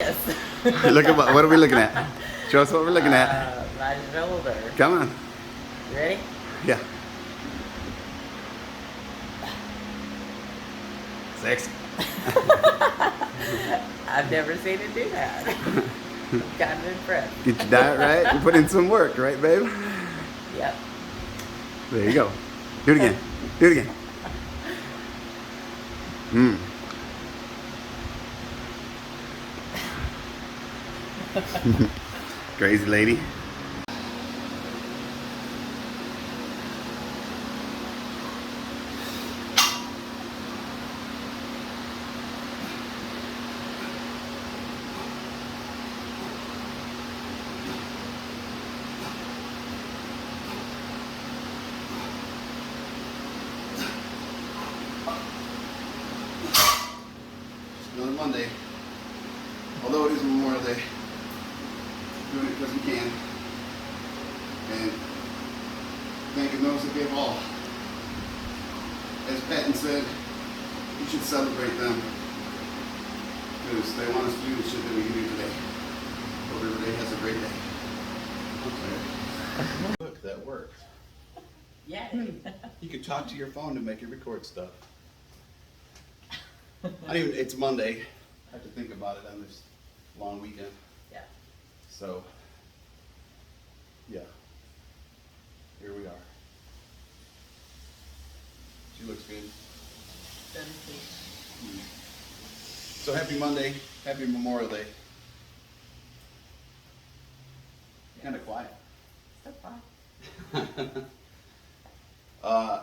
this. Look at what are we looking at? Show us what we're looking at. My shoulder. Come on. You ready? Yeah. Sexy. I've never seen it do that. I'm kind of impressed. Get your diet right. You put in some work, right, babe? Yep. There you go. Do it again. Do it again. Crazy lady. Another Monday. Although it is Memorial Day. Doing it because we can. And thanking those that gave all. As Patton said, we should celebrate them. Because they want us to do the shit that we can do today. Hope everybody has a great day. Okay. Look, that worked. Yeah. You could talk to your phone to make it record stuff. It's Monday. I have to think about it on this long weekend. Yeah. So, yeah. Here we are. She looks good. So happy Monday. Happy Memorial Day. Kind of quiet. So far.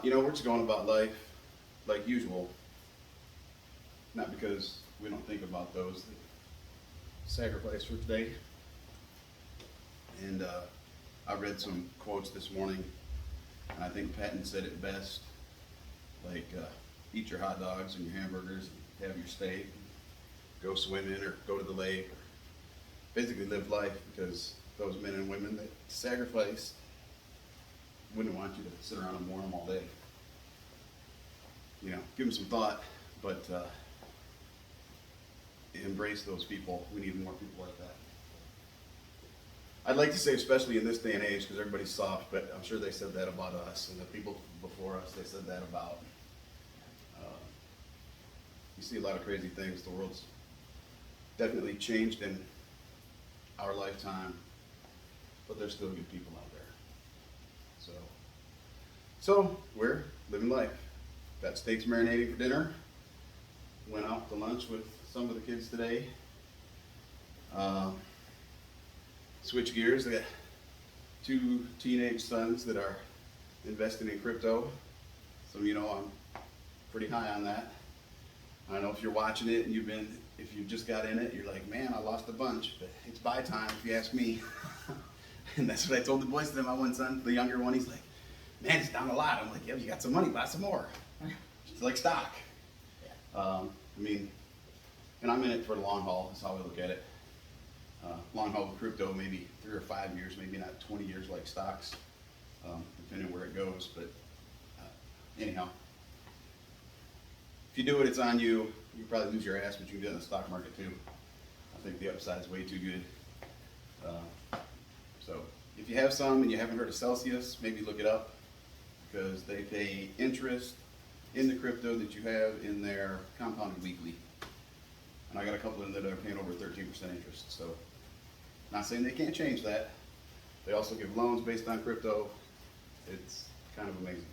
We're just going about life like usual. Not because we don't think about those that sacrifice for today. And I read some quotes this morning, and I think Patton said it best. Like, eat your hot dogs and your hamburgers, and have your steak, go swimming or go to the lake, or basically live life, because those men and women that sacrifice wouldn't want you to sit around and mourn them all day. Give them some thought, but embrace those people. We need more people like that. I'd like to say, especially in this day and age, because everybody's soft, but I'm sure they said that about us, and the people before us, they said that about. You see a lot of crazy things. The world's definitely changed in our lifetime, but there's still good people out there. So we're living life. Got steaks marinating for dinner. Went out to lunch with some of the kids today. Switch gears. I got 2 teenage sons that are investing in crypto. Some of you know I'm pretty high on that. I don't know if you're watching it and if you just got in it, you're like, man, I lost a bunch, but it's buy time if you ask me. And that's what I told the boys today. My one son, the younger one, he's like, man, it's down a lot. I'm like, yeah, you got some money, buy some more. It's like stock. And I'm in it for the long haul. That's how I look at it. Long haul with crypto, maybe 3 or 5 years, maybe not 20 years like stocks, depending on where it goes. But anyhow, if you do it, it's on you. You probably lose your ass, but you can do it in the stock market too. I think the upside is way too good. So if you have some and you haven't heard of Celsius, maybe look it up, because they pay interest in the crypto that you have in their compounded weekly. And I got a couple of them that are paying over 13% interest. So, not saying they can't change that. They also give loans based on crypto. It's kind of amazing.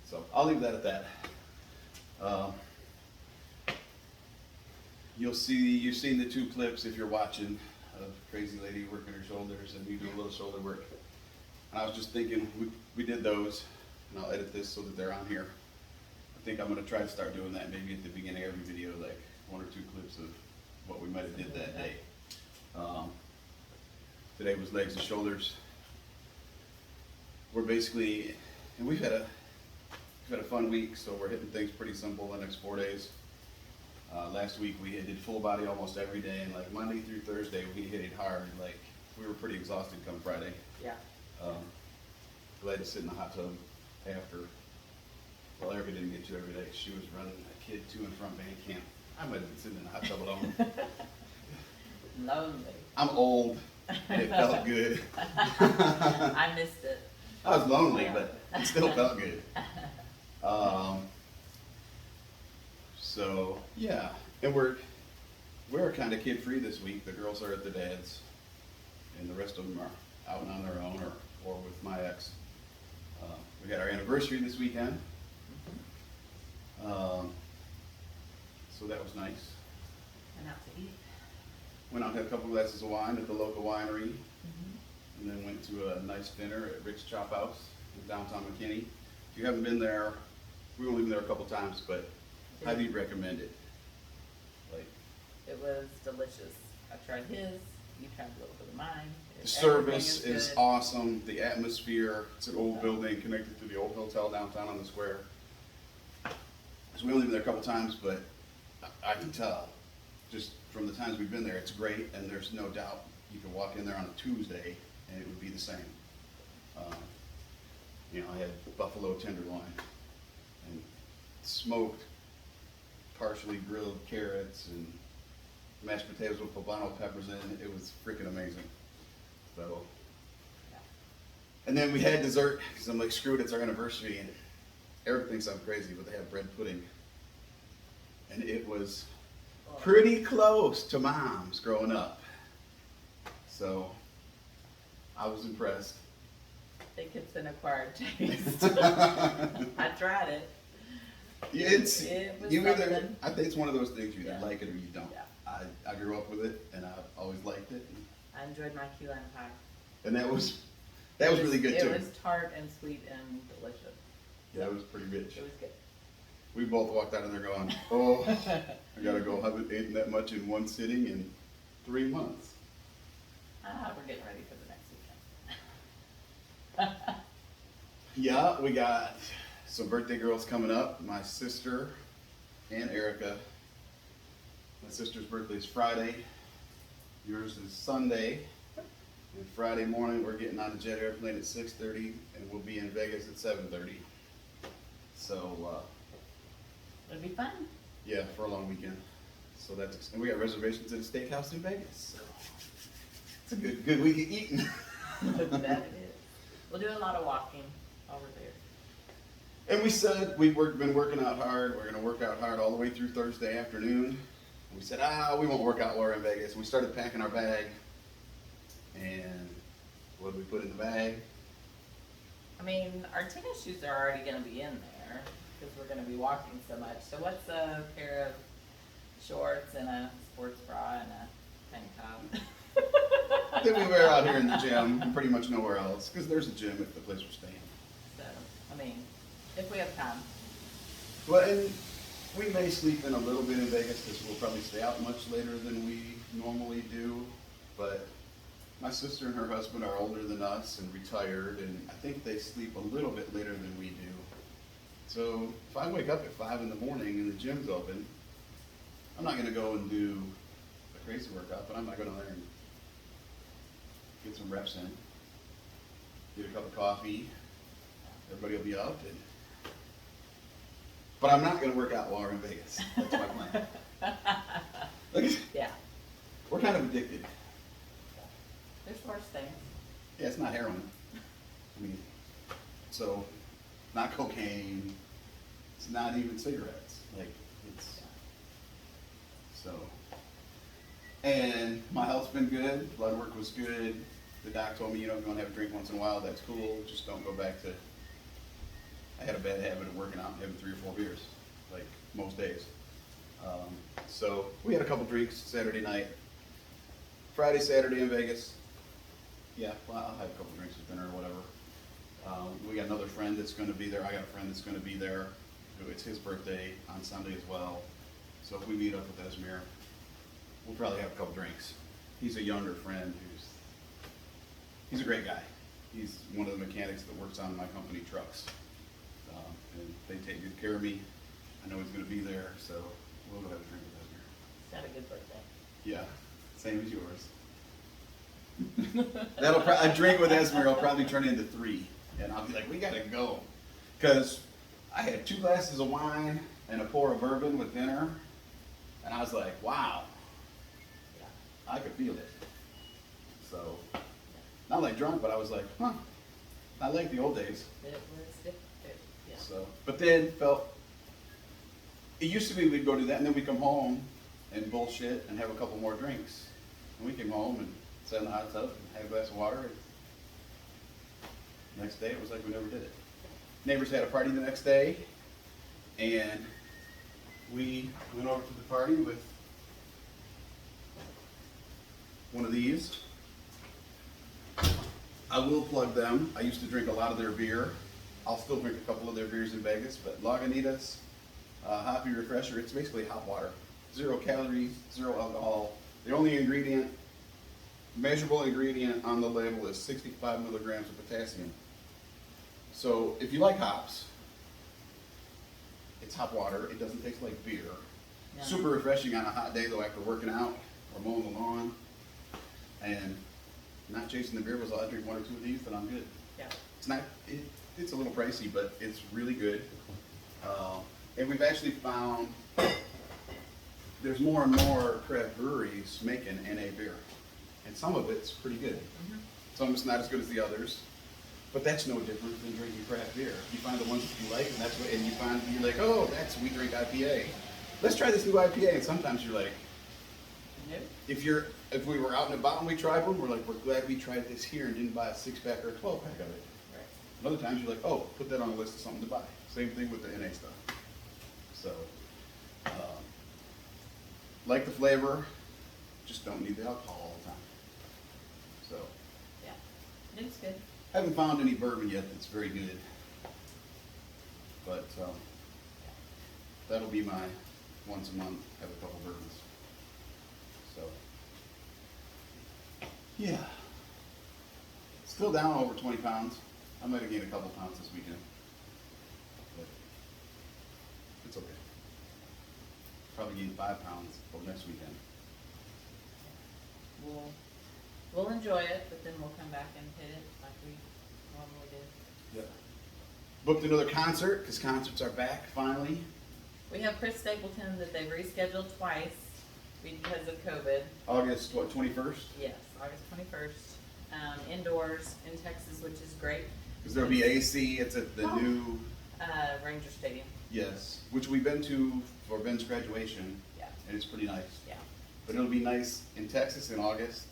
So I'll leave that at that. You've seen the 2 clips if you're watching of crazy lady working her shoulders and me doing a little shoulder work. And I was just thinking, we did those, and I'll edit this so that they're on here. I think I'm going to try to start doing that maybe at the beginning of every video, like 1 or 2 clips of what we might have did that day. Today was legs and shoulders. We're basically, and we've had a fun week, so we're hitting things pretty simple the next 4 days. Last week we did full body almost every day, and like Monday through Thursday we hit it hard. Like, we were pretty exhausted come Friday. Yeah. Glad to sit in the hot tub after. Well, Erica didn't get to every day. She was running a kid to and from band camp. I might have been sitting in the hot tub alone. lonely. I'm old, and it felt good. I missed it. I was lonely, but it still felt good. So yeah, and we're kind of kid free this week. The girls are at their dad's, and the rest of them are out on their own or with my ex. We had our anniversary this weekend, so that was nice. Went out to eat. Went out and had a couple glasses of wine at the local winery, and then went to a nice dinner at Rick's Chop House in downtown McKinney. If you haven't been there, we've only been there a couple times, but highly recommend it. Like, it was delicious. I tried his, you tried a little bit of mine. the service is good. awesome, the atmosphere, it's an old building connected to the old hotel downtown on the square. So we only been there a couple times, but I can tell, just from the times we've been there, it's great, and there's no doubt you could walk in there on a Tuesday and it would be the same. I had buffalo tenderloin and smoked, partially grilled carrots and mashed potatoes with poblano peppers in it. It was freaking amazing. So, and then we had dessert because I'm like, screw it, it's our anniversary, and Eric thinks I'm crazy, but they have bread pudding, and it was pretty close to Mom's growing up. So I was impressed. I think it's an acquired taste. I tried it. Yeah, It was you either, something. I think it's one of those things you either Yeah. like it or you don't. Yeah. I grew up with it, and I've always liked it, I enjoyed my key lime pie. and that was really good too. It was tart and sweet and delicious. Yeah, it was pretty rich. It was good. We both walked out of there going, oh, I gotta go. I haven't eaten that much in one sitting in 3 months. We're getting ready for the next weekend. Yeah, we got some birthday girls coming up. My sister and Erica. My sister's birthday is Friday. Yours is Sunday. And Friday morning, we're getting on a jet airplane at 6:30, and we'll be in Vegas at 7:30. So, It'll be fun. yeah, for a long weekend. So and we got reservations at a steakhouse in Vegas. So it's a good week of eating. That it is. We'll do a lot of walking over there. And we said we've been working out hard. We're going to work out hard all the way through Thursday afternoon. We said, we won't work out while we're in Vegas. And we started packing our bag. And what did we put in the bag? I mean, our tennis shoes are already going to be in there because we're going to be walking so much. So what's a pair of shorts and a sports bra and a tank top? That we wear out here in the gym and pretty much nowhere else, because there's a gym at the place we're staying. So, I mean, if we have time. Well, and we may sleep in a little bit in Vegas because we'll probably stay out much later than we normally do. But my sister and her husband are older than us and retired, and I think they sleep a little bit later than we do. So if I wake up at 5 in the morning and the gym's open, I'm not going to go and do a crazy workout, but I might go down there and get some reps in, get a cup of coffee, everybody will be up, but I'm not going to work out while we're in Vegas. That's my plan. Yeah. We're kind of addicted. There's worse things. Yeah, it's not heroin. I mean, so, not cocaine, it's not even cigarettes, so. And my health's been good, blood work was good. The doc told me, if you want to have a drink once in a while, that's cool, just don't go back to, I had a bad habit of working out and having 3 or 4 beers, like most days. So we had a couple drinks Saturday night. Friday, Saturday in Vegas. Yeah, well, I'll have a couple drinks with dinner or whatever. We got another friend that's going to be there. I got a friend that's going to be there. It's his birthday on Sunday as well. So if we meet up with Esmir, we'll probably have a couple drinks. He's a younger friend he's a great guy. He's one of the mechanics that works on my company trucks. And they take good care of me. I know he's going to be there, so we'll go have a drink with Esmir. It's not a good birthday. Yeah, same as yours. A drink with Esmer will probably turn into 3, and I'll be like, we gotta go, because I had 2 glasses of wine and a pour of bourbon with dinner, and I was like, wow. Yeah. I could feel it. So, not like drunk, but I was like, huh, I like the old days. It was different, yeah. So, but then felt, it used to be we'd go do that and then we'd come home and bullshit and have a couple more drinks. And we came home and sat in the hot tub and had a glass of water. And next day it was like we never did it. Neighbors had a party the next day and we went over to the party with one of these. I will plug them. I used to drink a lot of their beer. I'll still drink a couple of their beers in Vegas, but Lagunitas Hoppy Refresher, it's basically hot water. 0 calories, 0 alcohol. The only ingredient, measurable ingredient on the label is 65 milligrams of potassium. So if you like hops, it's hot water. It doesn't taste like beer. No. Super refreshing on a hot day though after working out or mowing the lawn. And not chasing the beer, was I'll drink 1 or 2 of these, then I'm good. Yeah. It's not, it's a little pricey, but it's really good. And we've actually found there's more and more craft breweries making NA beer. And some of it's pretty good. Mm-hmm. Some of it's not as good as the others. But that's no different than drinking craft beer. You find the ones that you like, and that's what, and you find, you're like, oh, that's, we drink IPA. Let's try this new IPA. And sometimes you're like, Nope. if we were out and about and we tried one, we're like, we're glad we tried this here and didn't buy a 6-pack or a 12-pack of it. Right. And other times you're like, oh, put that on the list of something to buy. Same thing with the NA stuff. So, like the flavor, just don't need the alcohol all the time. So, Yeah. It's good. haven't found any bourbon yet that's very good. But that'll be my once a month, have a couple bourbons. So, yeah. Still down over 20 pounds. I might have gained a couple pounds this weekend. But it's okay. Probably gain 5 pounds for next weekend. We'll enjoy it, but then we'll come back and hit it like we normally do. Yep. Booked another concert, because concerts are back finally. We have Chris Stapleton that they've rescheduled twice because of COVID. August, what, 21st? Yes, August 21st. Indoors in Texas, which is great. Because there'll be AC, it's at the new, Ranger Stadium. yes, which we've been to for Ben's graduation, Yeah, and it's pretty nice. yeah. But it'll be nice in Texas in August.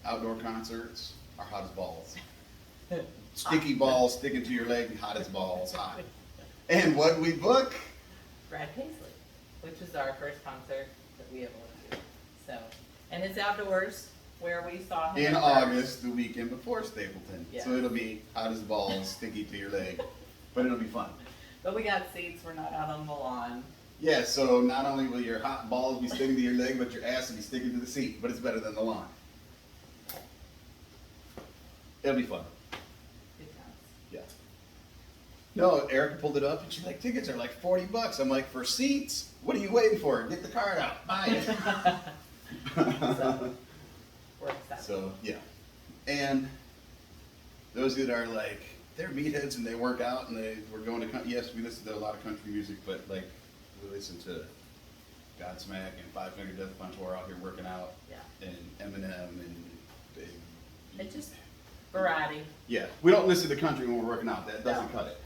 Outdoor concerts are hot as balls. Sticky balls sticking to your leg, hot as balls, hot. And what we book? Brad Paisley, which was our first concert that we ever went to. So, and it's outdoors where we saw him In at August, the weekend before Stapleton. Yeah. So it'll be hot as balls, sticky to your leg, but it'll be fun. But we got seats, we're not out on the lawn. Yeah, so not only will your hot balls be sticking to your leg, but your ass will be sticking to the seat, but it's better than the lawn. It'll be fun. Good times. Yeah. No, Erica pulled it up and she's like, tickets are like $40. I'm like, for seats? What are you waiting for? Get the card out, buy it. So, we're excited. So, yeah. And those that are like, they're meatheads and they work out and we're going to, yes, we listen to a lot of country music, but like, we listen to Godsmack and Five Finger Death Punch while we're out here working out. Yeah. And Eminem and It's just variety. yeah, we don't listen to country when we're working out. That doesn't No. cut it.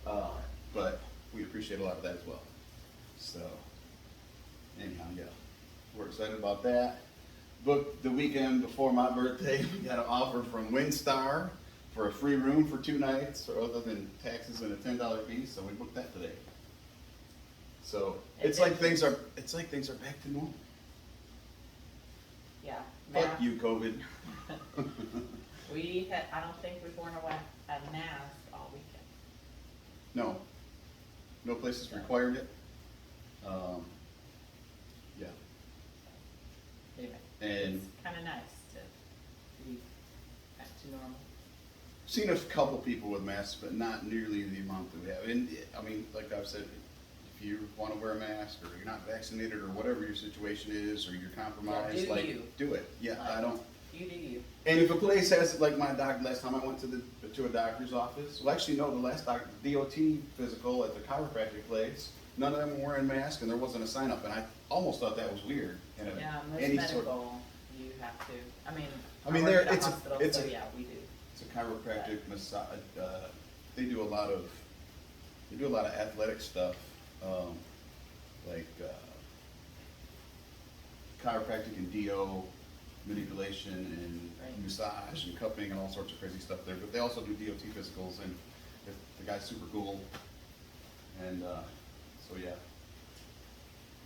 No. But we appreciate a lot of that as well. So, anyhow, yeah, we're excited about that. Booked the weekend before my birthday. We got an offer from WinStar for a free room for 2 nights, or other than taxes and a $10 fee. So we booked that today. So it's like things are back to normal. Yeah. Fuck Mask. you, COVID. I don't think we've worn a mask all weekend. No, no places required it. Yeah, Anyway, and it's kind of nice to be back to normal. seen a couple people with masks, but not nearly the amount that we have. And I mean, like I've said, if you want to wear a mask or you're not vaccinated or whatever your situation is, or you're compromised, Yeah, do like you. do it. Yeah, Like, I don't. You do you. And if a place has, like my doctor, last time I went to a doctor's office, well actually no, the last DOT physical at the chiropractic place, none of them were wearing masks and there wasn't a sign up, and I almost thought that was weird. And Yeah, most any sort, medical, you have to, I mean, I mean, work there, at a it's hospital, a, it's so a, yeah, we do. it's a chiropractic massage, they do a lot of, athletic stuff, like, chiropractic and DO manipulation and Right. massage and cupping and all sorts of crazy stuff there, but they also do DOT physicals, and the guy's super cool, and, so yeah.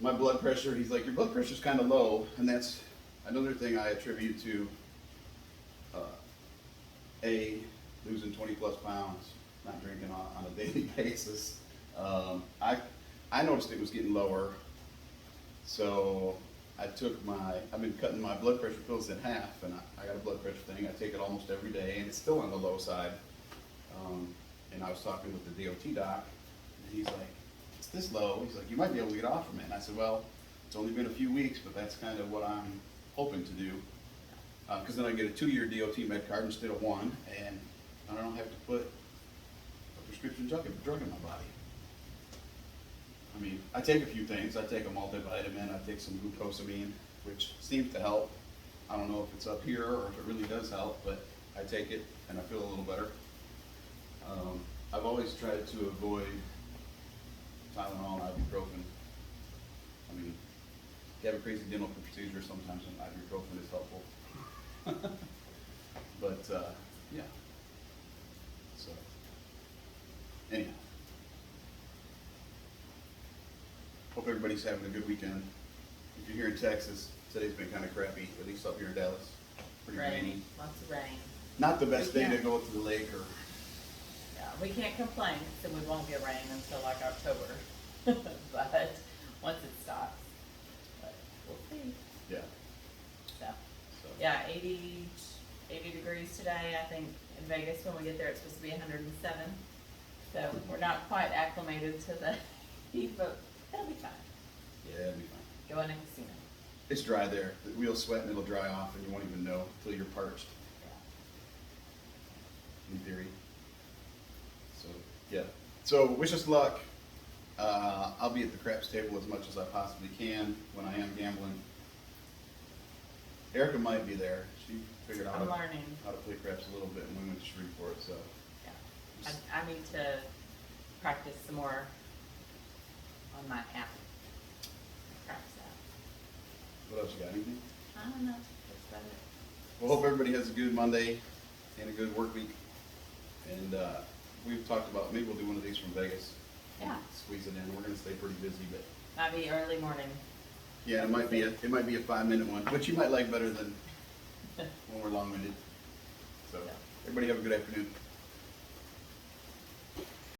My blood pressure, he's like, your blood pressure's kinda low, and that's another thing I attribute to, losing 20+ pounds, not drinking on a daily basis. I noticed it was getting lower, so I've been cutting my blood pressure pills in half, and I got a blood pressure thing, I take it almost every day, and it's still on the low side. And I was talking with the DOT doc, and he's like, it's this low, he's like, you might be able to get off from it, and I said, well, it's only been a few weeks, but that's kind of what I'm hoping to do. Cause then I get a 2-year DOT med card instead of 1, and I don't have to put a prescription drug in my body. I mean, I take a few things. I take a multivitamin, I take some glucosamine, which seems to help. I don't know if it's up here or if it really does help, but I take it and I feel a little better. I've always tried to avoid Tylenol and ibuprofen. I mean, if you have a crazy dental procedure, sometimes an ibuprofen is helpful. But, yeah. So, anyhow. Hope everybody's having a good weekend. If you're here in Texas, today's been kind of crappy, at least up here in Dallas. Pretty rainy. Rain, lots of rain. Not the best We day to can't- go to the lake or, Yeah, we can't complain, so we won't get rain until like October. But, once it stops, but we'll see, yeah, so. so. Yeah, 80 degrees today, I think in Vegas, when we get there, it's supposed to be 107. So we're not quite acclimated to the heat, but it'll be fine. Yeah, it'll be fine. Go in a casino. It's dry there. The wheels sweat and it'll dry off and you won't even know until you're parched, in theory. So, yeah. So, wish us luck. I'll be at the craps table as much as I possibly can when I am gambling. Erica might be there. She figured out I'm learning. how to play craps a little bit and we went to Shreveport, so. Yeah. I need to practice some more on my app. Craps app. What else you got? Anything? I don't know. That's about it. Well, hope everybody has a good Monday and a good work week. And we've talked about, maybe we'll do one of these from Vegas. Yeah. Squeeze it in. We're gonna stay pretty busy, but Might be early morning. yeah, it might be a 5-minute one, which you might like better than when we're long-winded. So, everybody have a good afternoon.